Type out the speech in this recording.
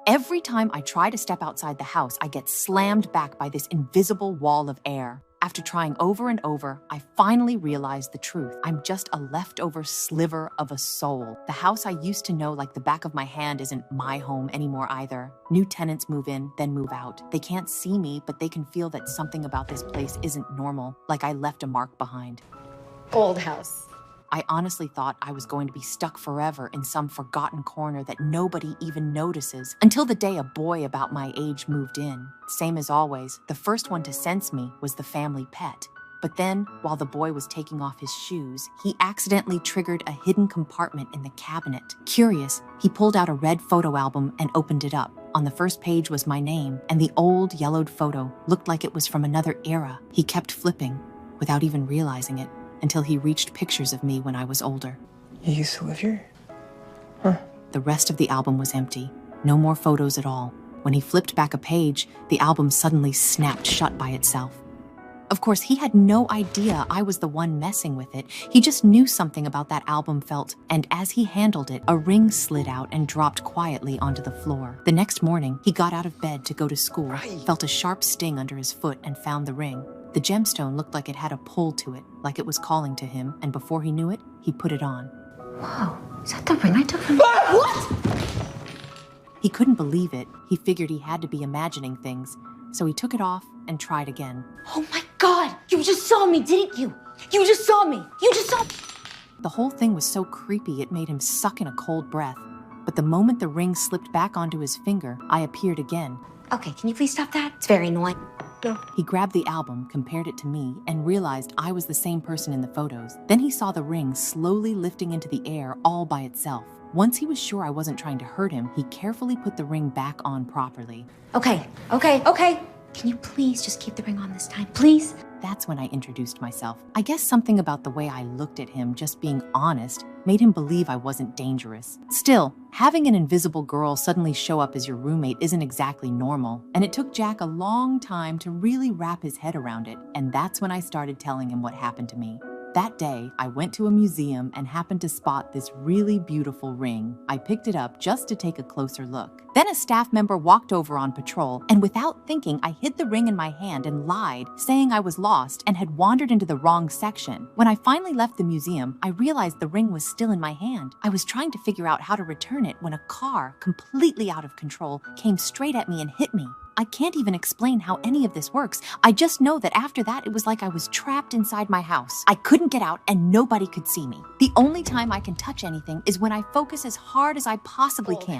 Every time I try to step outside the house, I get slammed back by this invisible wall of air. After trying over and over, I finally realized the truth. I'm just a leftover sliver of a soul. The house I used to know like the back of my hand isn't my home anymore either. New tenants move in, then move out. They can't see me, but they can feel that something about this place isn't normal, like I left a mark behind. Old house. I honestly thought I was going to be stuck forever in some forgotten corner that nobody even notices, until the day a boy about my age moved in. Same as always, the first one to sense me was the family pet. But then, while the boy was taking off his shoes, he accidentally triggered a hidden compartment in the cabinet. Curious, he pulled out a red photo album and opened it up. On the first page was my name, and the old yellowed photo looked like it was from another era. He kept flipping, without even realizing it, until he reached pictures of me when I was older. You used to live here? Huh. The rest of the album was empty. No more photos at all. When he flipped back a page, the album suddenly snapped shut by itself. Of course, he had no idea I was the one messing with it. He just knew something about that album felt, and as he handled it, a ring slid out and dropped quietly onto the floor. The next morning, he got out of bed to go to school, felt a sharp sting under his foot, and found the ring. The gemstone looked like it had a pull to it, like it was calling to him, and before he knew it, he put it on. Whoa, is that the ring I took from you? What? He couldn't believe it. He figured he had to be imagining things, so he took it off and tried again. Oh my God, you just saw me, didn't you? You just saw me. You just saw me. The whole thing was so creepy it made him suck in a cold breath. But the moment the ring slipped back onto his finger, I appeared again. Okay, can you please stop that? It's very annoying. No. He grabbed the album, compared it to me, and realized I was the same person in the photos. Then he saw the ring slowly lifting into the air all by itself. Once he was sure I wasn't trying to hurt him, he carefully put the ring back on properly. Okay. Can you please just keep the ring on this time, please? That's when I introduced myself. I guess something about the way I looked at him, just being honest, made him believe I wasn't dangerous. Still, having an invisible girl suddenly show up as your roommate isn't exactly normal, and it took Jack a long time to really wrap his head around it, and that's when I started telling him what happened to me. That day, I went to a museum and happened to spot this really beautiful ring. I picked it up just to take a closer look. Then a staff member walked over on patrol, and without thinking, I hid the ring in my hand and lied, saying I was lost and had wandered into the wrong section. When I finally left the museum, I realized the ring was still in my hand. I was trying to figure out how to return it when a car, completely out of control, came straight at me and hit me. I can't even explain how any of this works. I just know that after that, it was like I was trapped inside my house. I couldn't get out and nobody could see me. The only time I can touch anything is when I focus as hard as I possibly can.